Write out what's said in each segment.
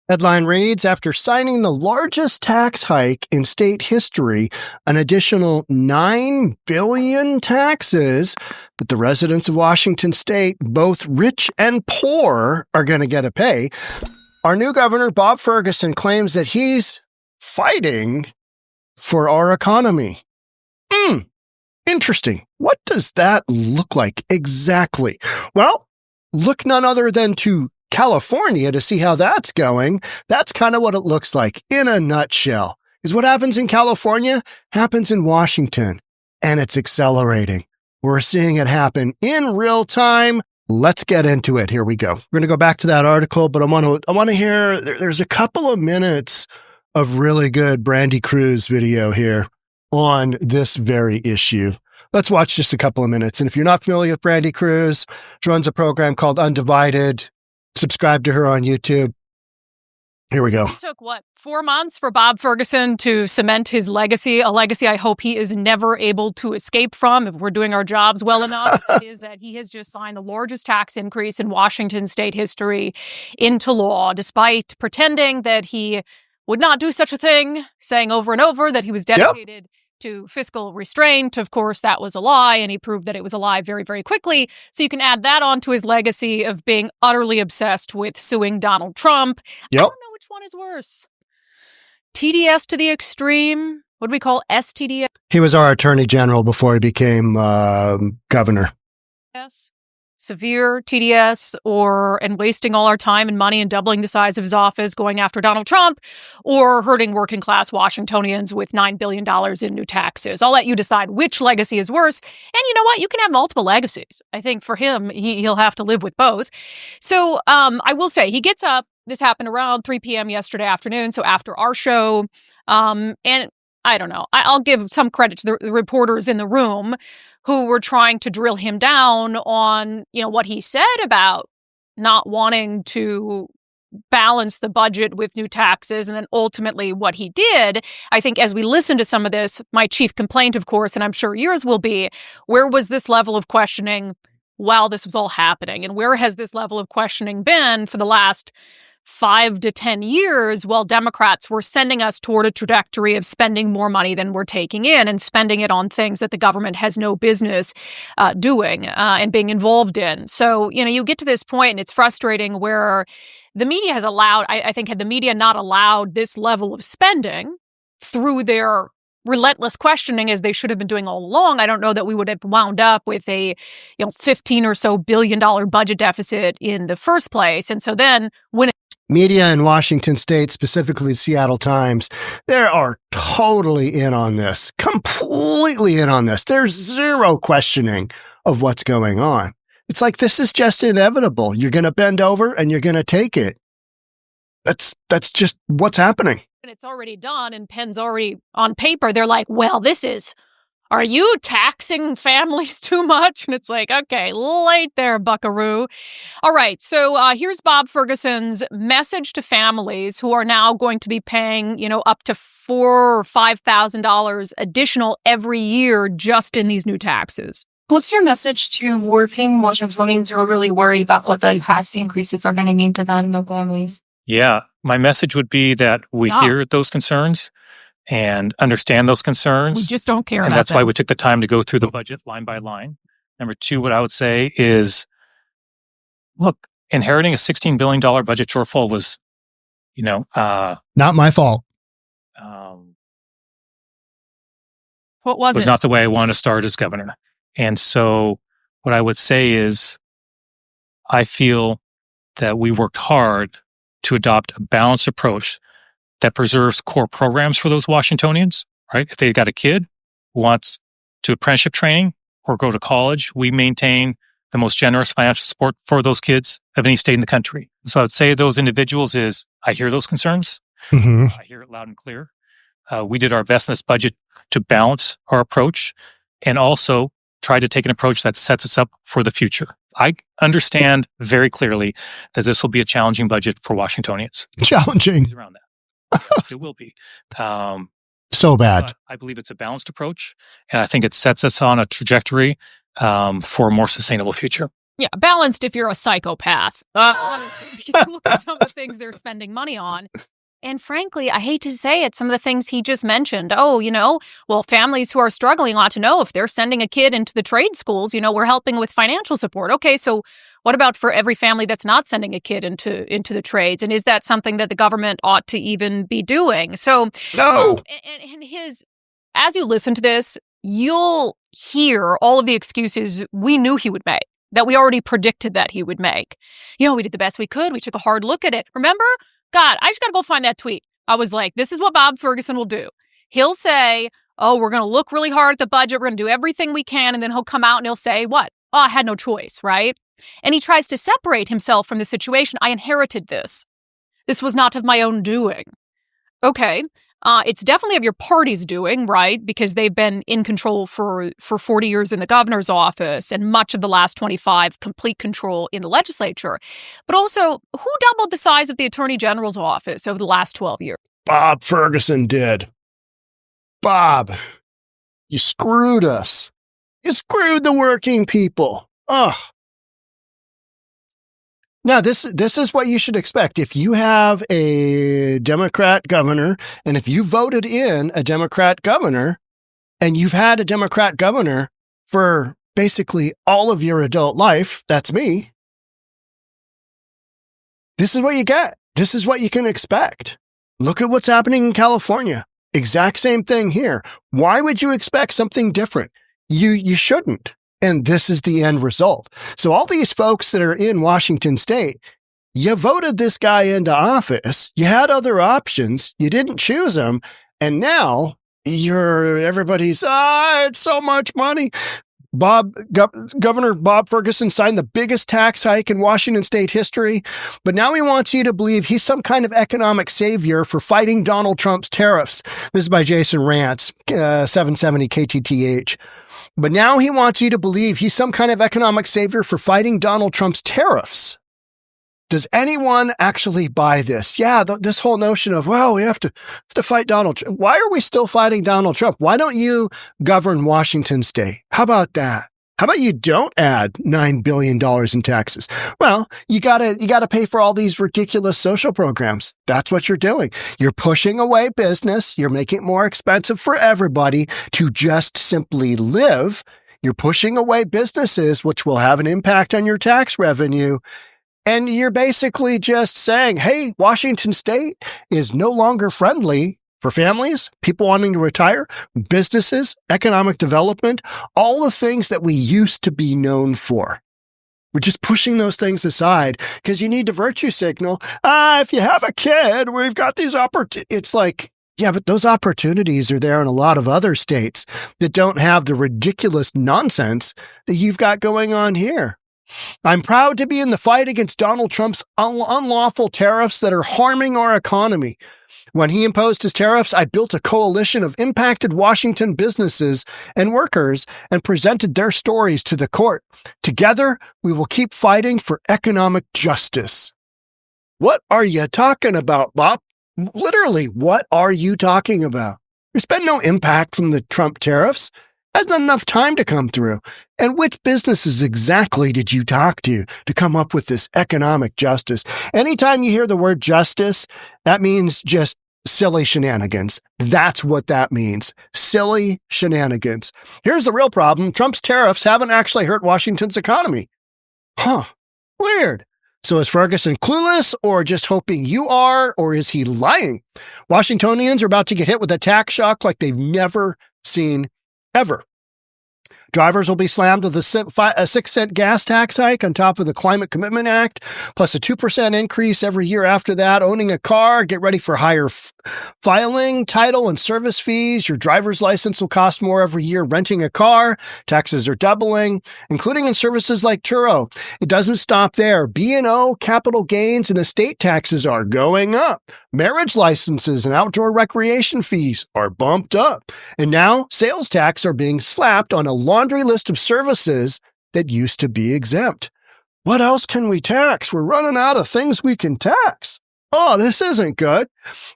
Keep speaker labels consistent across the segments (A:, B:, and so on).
A: Headline reads, after signing the largest tax hike in state history, an additional $9 billion taxes that the residents of Washington state, both rich and poor, are going to get to pay. Our new governor, Bob Ferguson, claims that he's fighting for our economy. Interesting. What does that look like exactly? Well, look none other than to California to see how that's going. That's kind of what it looks like in a nutshell. Is what happens in California happens in Washington, and it's accelerating. We're seeing it happen in real time. Let's get into it. Here we go. We're going to go back to that article, but I want to hear, there's a couple of minutes of really good Brandy Cruz video here on this very issue. Let's watch just a couple of minutes. And if you're not familiar with Brandy Cruz, she runs a program called Undivided. Subscribe to her on YouTube. Here we go.
B: It took, 4 months for Bob Ferguson to cement his legacy, a legacy I hope he is never able to escape from if we're doing our jobs well enough, is that he has just signed the largest tax increase in Washington state history into law, despite pretending that he would not do such a thing, saying over and over that he was dedicated to fiscal restraint. Of course, that was a lie, and he proved that it was a lie very, very quickly. So you can add that on to his legacy of being utterly obsessed with suing Donald Trump. I don't know which one is worse. TDS to the extreme. What do we call STDS?
A: He was our attorney general before he became governor.
B: Yes. Severe TDS and wasting all our time and money and doubling the size of his office going after Donald Trump, or hurting working class Washingtonians with $9 billion in new taxes. I'll let you decide which legacy is worse. And you know what? You can have multiple legacies. I think for him, he'll have to live with both. So I will say he gets up. This happened around 3 p.m. yesterday afternoon. So after our show, and I don't know, I'll give some credit to the reporters in the room who were trying to drill him down on, what he said about not wanting to balance the budget with new taxes, and then ultimately what he did. I think as we listen to some of this, my chief complaint, of course, and I'm sure yours will be, where was this level of questioning while this was all happening? And where has this level of questioning been for the last 5 to 10 years while Democrats were sending us toward a trajectory of spending more money than we're taking in and spending it on things that the government has no business doing and being involved in. So, you get to this point and it's frustrating where the media has allowed, I think, had the media not allowed this level of spending through their relentless questioning as they should have been doing all along, I don't know that we would have wound up with a $15 or so billion budget deficit in the first place. And so then when
A: media in Washington state, specifically Seattle Times, they are totally in on this, completely in on this. There's zero questioning of what's going on. It's like, this is just inevitable. You're going to bend over and you're going to take it. That's just what's happening.
B: And it's already done and pen's already on paper. They're like, well, are you taxing families too much? And it's like, okay, late there, buckaroo. All right, so here's Bob Ferguson's message to families who are now going to be paying, up to $4,000 or $5,000 additional every year just in these new taxes.
C: What's your message to working Washingtonians who are really worried about what the tax increases are going to mean to them and their families?
D: Yeah, my message would be that we hear those concerns and understand those concerns.
B: We just don't care about them.
D: And that's why we took the time to go through the budget line by line. Number two, what I would say is, look, inheriting a $16 billion budget shortfall was,
A: not my fault.
B: What was it?
D: Was not the way I wanted to start as governor. And so what I would say is, I feel that we worked hard to adopt a balanced approach that preserves core programs for those Washingtonians, right? If they got a kid who wants to apprenticeship training or go to college, we maintain the most generous financial support for those kids of any state in the country. So I would say to those individuals is, I hear those concerns.
A: Mm-hmm.
D: I hear it loud and clear. We did our best in this budget to balance our approach and also try to take an approach that sets us up for the future. I understand very clearly that this will be a challenging budget for Washingtonians.
A: Challenging.
D: Around that. It will be.
A: So bad.
D: But I believe it's a balanced approach, and I think it sets us on a trajectory for a more sustainable future.
B: Yeah, balanced if you're a psychopath. Because look at some of the things they're spending money on. And frankly, I hate to say it, some of the things he just mentioned. Oh, well, families who are struggling ought to know if they're sending a kid into the trade schools, we're helping with financial support. Okay, so what about for every family that's not sending a kid into the trades? And is that something that the government ought to even be doing? So,
A: No.
B: And as you listen to this, you'll hear all of the excuses we knew he would make, that we already predicted that he would make. We did the best we could. We took a hard look at it. Remember? God, I just got to go find that tweet. I was like, this is what Bob Ferguson will do. He'll say, oh, we're going to look really hard at the budget. We're going to do everything we can. And then he'll come out and he'll say, what? Oh, I had no choice, right? And he tries to separate himself from the situation. I inherited this. This was not of my own doing. Okay. It's definitely of your party's doing, right? Because they've been in control for 40 years in the governor's office and much of the last 25 complete control in the legislature. But also, who doubled the size of the attorney general's office over the last 12 years?
A: Bob Ferguson did. Bob, you screwed us. You screwed the working people. Ugh. Now, this is what you should expect. If you have a Democrat governor, and if you voted in a Democrat governor, and you've had a Democrat governor for basically all of your adult life, that's me, this is what you get. This is what you can expect. Look at what's happening in California. Exact same thing here. Why would you expect something different? You shouldn't. And this is the end result. So all these folks that are in Washington state, you voted this guy into office. You had other options. You didn't choose him. And now everybody's, it's so much money. Governor Bob Ferguson signed the biggest tax hike in Washington state history, but now he wants you to believe he's some kind of economic savior for fighting Donald Trump's tariffs. This is by Jason Rantz, 770 KTTH. But now he wants you to believe he's some kind of economic savior for fighting Donald Trump's tariffs. Does anyone actually buy this? Yeah, this whole notion of, well, we have to fight Donald Trump. Why are we still fighting Donald Trump? Why don't you govern Washington state? How about that? How about you don't add $9 billion in taxes? Well, you gotta pay for all these ridiculous social programs. That's what you're doing. You're pushing away business. You're making it more expensive for everybody to just simply live. You're pushing away businesses, which will have an impact on your tax revenue. And you're basically just saying, hey, Washington state is no longer friendly for families, people wanting to retire, businesses, economic development, all the things that we used to be known for. We're just pushing those things aside because you need to virtue signal. If you have a kid, we've got these opportunities. It's like, yeah, but those opportunities are there in a lot of other states that don't have the ridiculous nonsense that you've got going on here. I'm proud to be in the fight against Donald Trump's unlawful tariffs that are harming our economy. When he imposed his tariffs, I built a coalition of impacted Washington businesses and workers and presented their stories to the court. Together, we will keep fighting for economic justice. What are you talking about, Bob? Literally, what are you talking about? There's been no impact from the Trump tariffs. Hasn't enough time to come through. And which businesses exactly did you talk to come up with this economic justice? Anytime you hear the word justice, that means just silly shenanigans. That's what that means. Silly shenanigans. Here's the real problem. Trump's tariffs haven't actually hurt Washington's economy. Weird. So is Ferguson clueless or just hoping you are, or is he lying? Washingtonians are about to get hit with a tax shock like they've never seen ever. Drivers will be slammed with a 6-cent gas tax hike on top of the Climate Commitment Act, plus a 2% increase every year after that. Owning a car, get ready for higher filing, title, and service fees. Your driver's license will cost more every year. Renting a car, taxes are doubling, including in services like Turo. It doesn't stop there. B&O, capital gains, and estate taxes are going up. Marriage licenses and outdoor recreation fees are bumped up. And now sales tax are being slapped on a laundry list of services that used to be exempt. What else can we tax? We're running out of things we can tax. Oh, this isn't good.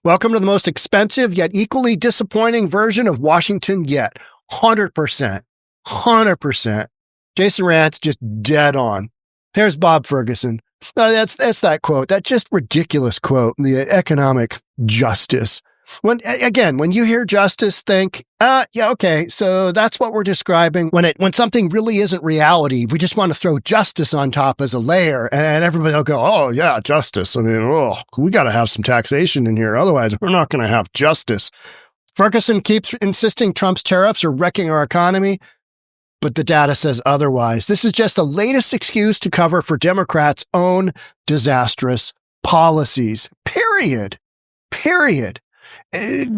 A: Welcome to the most expensive yet equally disappointing version of Washington yet. 100%. 100%. Jason Rantz just dead on. There's Bob Ferguson. That's that quote, that just ridiculous quote, the economic justice. When you hear justice, think, yeah, okay, so that's what we're describing. When something really isn't reality, we just want to throw justice on top as a layer, and everybody will go, oh, yeah, justice. I mean, we got to have some taxation in here. Otherwise, we're not going to have justice. Ferguson keeps insisting Trump's tariffs are wrecking our economy, but the data says otherwise. This is just the latest excuse to cover for Democrats' own disastrous policies. Period.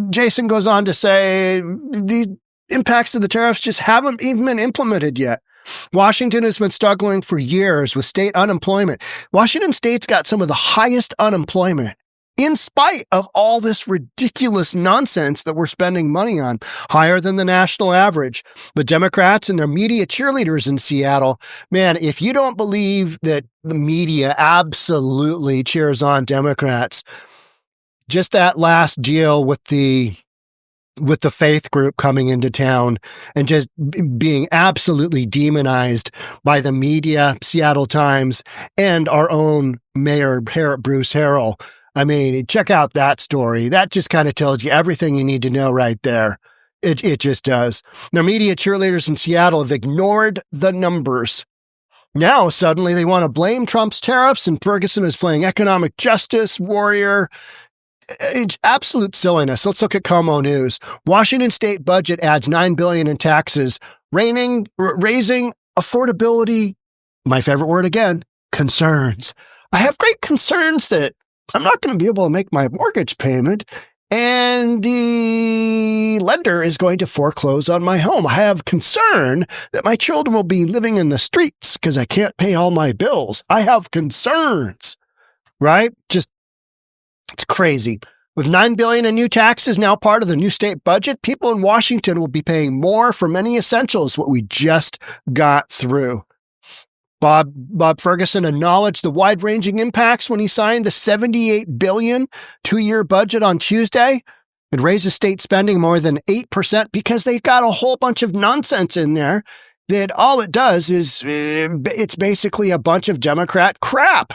A: Jason goes on to say the impacts of the tariffs just haven't even been implemented yet. Washington has been struggling for years with state unemployment. Washington state's got some of the highest unemployment in spite of all this ridiculous nonsense that we're spending money on, higher than the national average. But Democrats and their media cheerleaders in Seattle, man, if you don't believe that the media absolutely cheers on Democrats, just that last deal with the faith group coming into town and just being absolutely demonized by the media, Seattle Times, and our own mayor, Bruce Harrell. I mean, check out that story. That just kind of tells you everything you need to know right there. It just does. The media cheerleaders in Seattle have ignored the numbers. Now, suddenly, they want to blame Trump's tariffs, and Ferguson is playing economic justice warrior. It's absolute silliness. Let's look at Como News. Washington state budget adds $9 billion in taxes, raising affordability, my favorite word again, concerns. I have great concerns that I'm not going to be able to make my mortgage payment, and the lender is going to foreclose on my home. I have concern that my children will be living in the streets because I can't pay all my bills. I have concerns, right? Just, it's crazy. With $9 billion in new taxes now part of the new state budget, people in Washington will be paying more for many essentials, what we just got through. Bob Ferguson acknowledged the wide-ranging impacts when he signed the $78 billion two-year budget on Tuesday. It raises state spending more than 8% because they got a whole bunch of nonsense in there that all it does is it's basically a bunch of Democrat crap.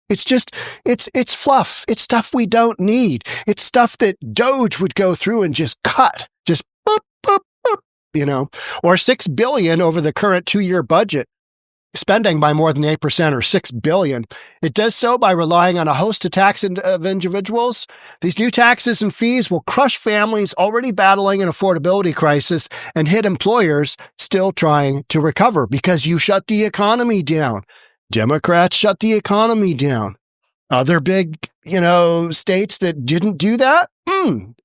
A: It's just, it's fluff. It's stuff we don't need. It's stuff that Doge would go through and just cut. Just boop, boop, boop, or $6 billion over the current two-year budget. Spending by more than 8% or $6 billion. It does so by relying on a host of tax of individuals. These new taxes and fees will crush families already battling an affordability crisis and hit employers still trying to recover because you shut the economy down. Democrats shut the economy down. Other big, states that didn't do that,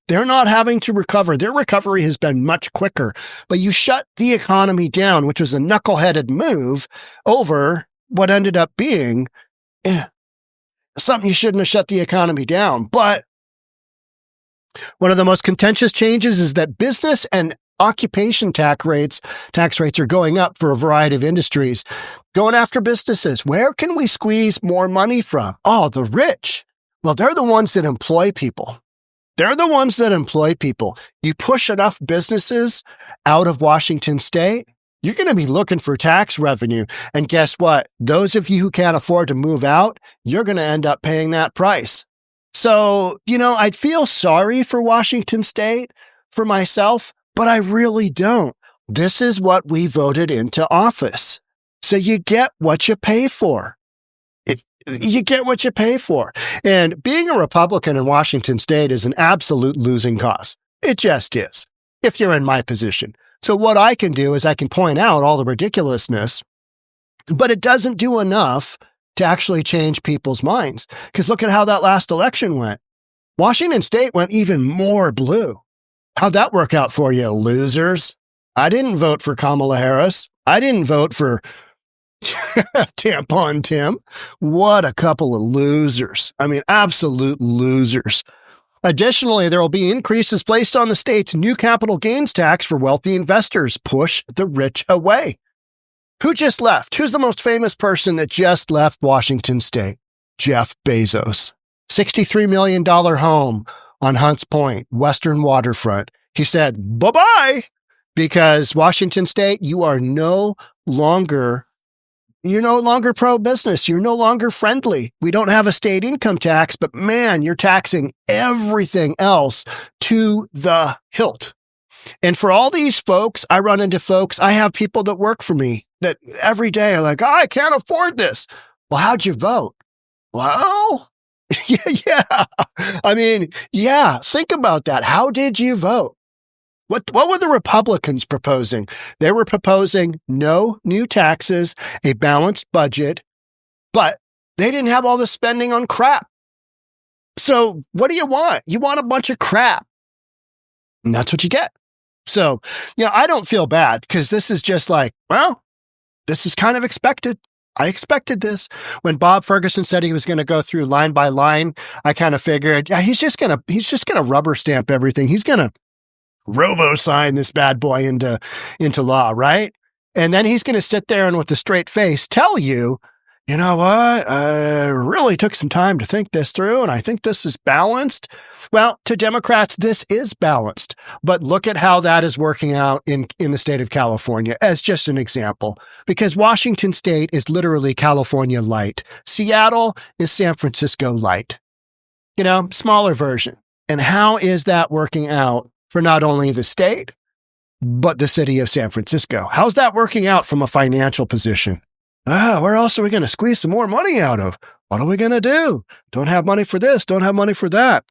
A: they're not having to recover. Their recovery has been much quicker. But you shut the economy down, which was a knuckleheaded move over what ended up being something you shouldn't have shut the economy down. But one of the most contentious changes is that business and occupation tax rates are going up for a variety of industries. Going after businesses. Where can we squeeze more money from? Oh, the rich. Well, they're the ones that employ people. You push enough businesses out of Washington state, you're going to be looking for tax revenue. And guess what? Those of you who can't afford to move out, you're going to end up paying that price. So, I'd feel sorry for Washington state, for myself, but I really don't. This is what we voted into office. So you get what you pay for. You get what you pay for. And being a Republican in Washington state is an absolute losing cause. It just is, if you're in my position. So what I can do is I can point out all the ridiculousness, but it doesn't do enough to actually change people's minds. Because look at how that last election went. Washington state went even more blue. How'd that work out for you, losers? I didn't vote for Kamala Harris. I didn't vote for Tampon Tim. What a couple of losers. I mean, absolute losers. Additionally, there will be increases placed on the state's new capital gains tax for wealthy investors. Push the rich away. Who just left? Who's the most famous person that just left Washington state? Jeff Bezos. $63 million home on Hunts Point, Western waterfront. He said, bye-bye, because Washington state, you are no longer you're no longer pro-business. You're no longer friendly. We don't have a state income tax, but man, you're taxing everything else to the hilt. And for all these folks, I run into folks, I have people that work for me that every day are like, I can't afford this. Well, how'd you vote? Well, yeah. I mean, yeah, think about that. How did you vote? What were the Republicans proposing? They were proposing no new taxes, a balanced budget, but they didn't have all the spending on crap. So what do you want? You want a bunch of crap. And that's what you get. So, I don't feel bad because this is just like, well, this is kind of expected. I expected this. When Bob Ferguson said he was going to go through line by line, I kind of figured, yeah, he's just going to rubber stamp everything. He's going to robo-sign this bad boy into law, right? And then he's going to sit there and with a straight face tell you, you know what? I really took some time to think this through, and I think this is balanced. Well, to Democrats, this is balanced. But look at how that is working out in the state of California as just an example. Because Washington State is literally California light. Seattle is San Francisco light. Smaller version. And how is that working out for not only the state, but the city of San Francisco? How's that working out from a financial position? Where else are we going to squeeze some more money out of? What are we going to do? Don't have money for this. Don't have money for that.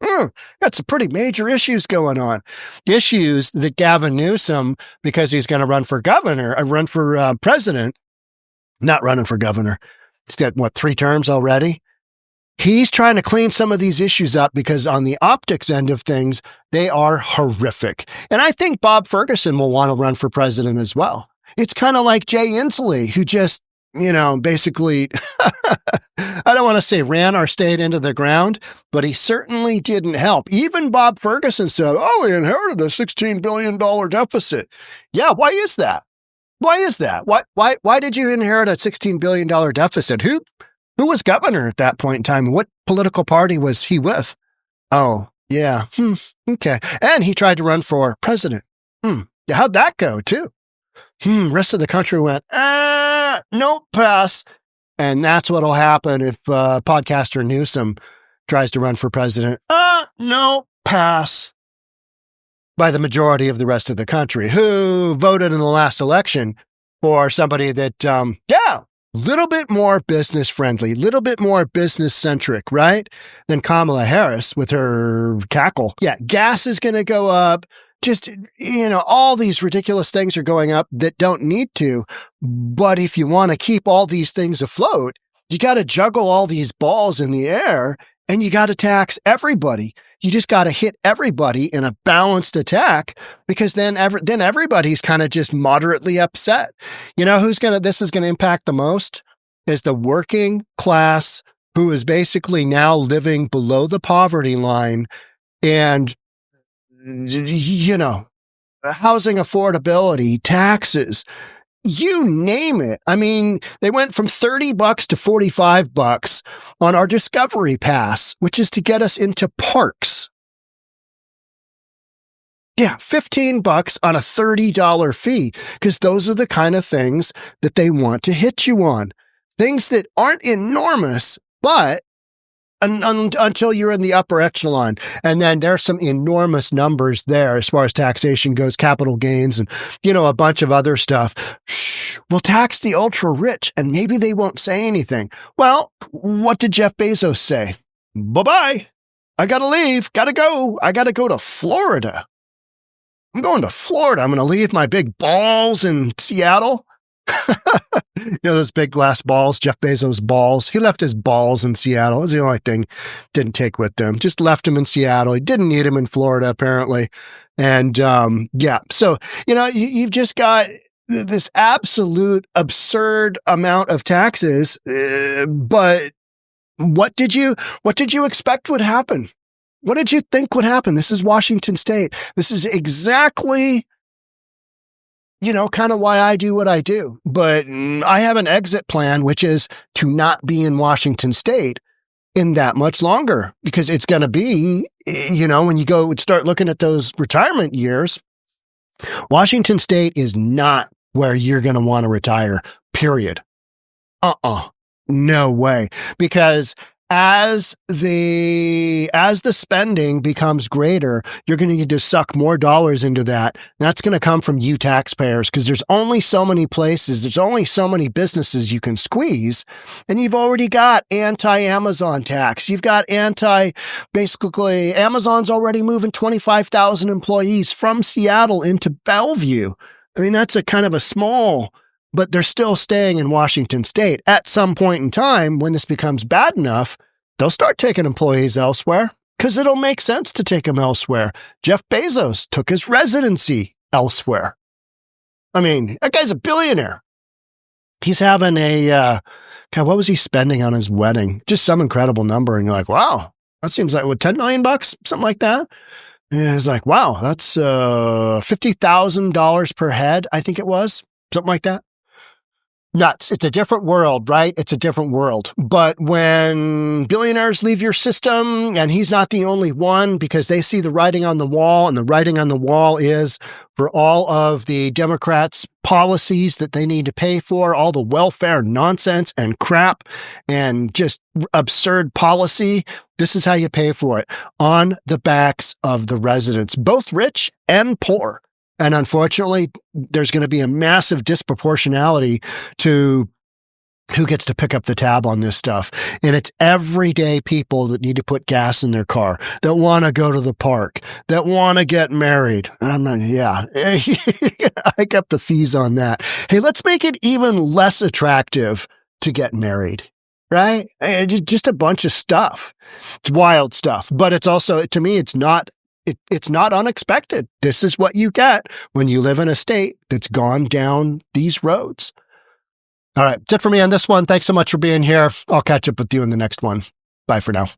A: Got some pretty major issues going on. Issues that Gavin Newsom, because he's going to run for president, not running for governor. He's got, 3 terms already? He's trying to clean some of these issues up because on the optics end of things, they are horrific. And I think Bob Ferguson will want to run for president as well. It's kind of like Jay Inslee, who just, basically, I don't want to say ran our state into the ground, but he certainly didn't help. Even Bob Ferguson said, we inherited a $16 billion deficit. Yeah, why is that? Why is that? Why did you inherit a $16 billion deficit? Who was governor at that point in time? What political party was he with? Oh, yeah. Okay. And he tried to run for president. How'd that go, too? Rest of the country went, nope, pass. And that's what'll happen if podcaster Newsom tries to run for president. No, pass. By the majority of the rest of the country who voted in the last election for somebody that, little bit more business friendly, little bit more business centric, right? Than Kamala Harris with her cackle. Yeah, gas is going to go up. Just, all these ridiculous things are going up that don't need to. But if you want to keep all these things afloat, you got to juggle all these balls in the air and you got to tax everybody. You just got to hit everybody in a balanced attack because then everybody's kind of just moderately upset. This is going to impact the most is the working class who is basically now living below the poverty line and housing affordability, taxes, you name it. I mean, they went from $30 to $45 on our Discovery Pass, which is to get us into parks. Yeah, $15 on a $30 fee, because those are the kind of things that they want to hit you on. Things that aren't enormous, but until you're in the upper echelon. And then there's some enormous numbers there as far as taxation goes, capital gains and, a bunch of other stuff. We'll tax the ultra rich and maybe they won't say anything. Well, what did Jeff Bezos say? Bye-bye. I got to leave. Got to go. I got to go to Florida. I'm going to Florida. I'm going to leave my big balls in Seattle. Those big glass balls, Jeff Bezos' balls. He left his balls in Seattle. It was the only thing didn't take with him. Just left him in Seattle. He didn't need him in Florida, apparently. And, so, you've just got this absolute absurd amount of taxes. But what did you expect would happen? What did you think would happen? This is Washington State. This is exactly kind of why I do what I do. But I have an exit plan, which is to not be in Washington State in that much longer, because it's going to be, when you go start looking at those retirement years, Washington State is not where you're going to want to retire, period. No way. Because as the spending becomes greater, you're going to need to suck more dollars into that. That's going to come from you taxpayers, because there's only so many places, there's only so many businesses you can squeeze. And you've already got anti-Amazon tax. You've got basically Amazon's already moving 25,000 employees from Seattle into Bellevue. I mean, that's a kind of a small, but they're still staying in Washington State. At some point in time, when this becomes bad enough, they'll start taking employees elsewhere, because it'll make sense to take them elsewhere. Jeff Bezos took his residency elsewhere. I mean, that guy's a billionaire. He's having God, what was he spending on his wedding? Just some incredible number. And you're like, wow, that seems like, what, $10 million, something like that? And it's like, wow, that's $50,000 per head, I think it was, something like that. Nuts. It's a different world, right? It's a different world. But when billionaires leave your system, and he's not the only one, because they see the writing on the wall, and the writing on the wall is for all of the Democrats' policies that they need to pay for, all the welfare nonsense and crap and just absurd policy. This is how you pay for it, on the backs of the residents, both rich and poor. And unfortunately, there's going to be a massive disproportionality to who gets to pick up the tab on this stuff. And it's everyday people that need to put gas in their car, that want to go to the park, that want to get married. Hike up the fees on that. Hey, let's make it even less attractive to get married. Right? Just a bunch of stuff. It's wild stuff. But it's also, to me, it's not unexpected. This is what you get when you live in a state that's gone down these roads. All right. That's it for me on this one. Thanks so much for being here. I'll catch up with you in the next one. Bye for now.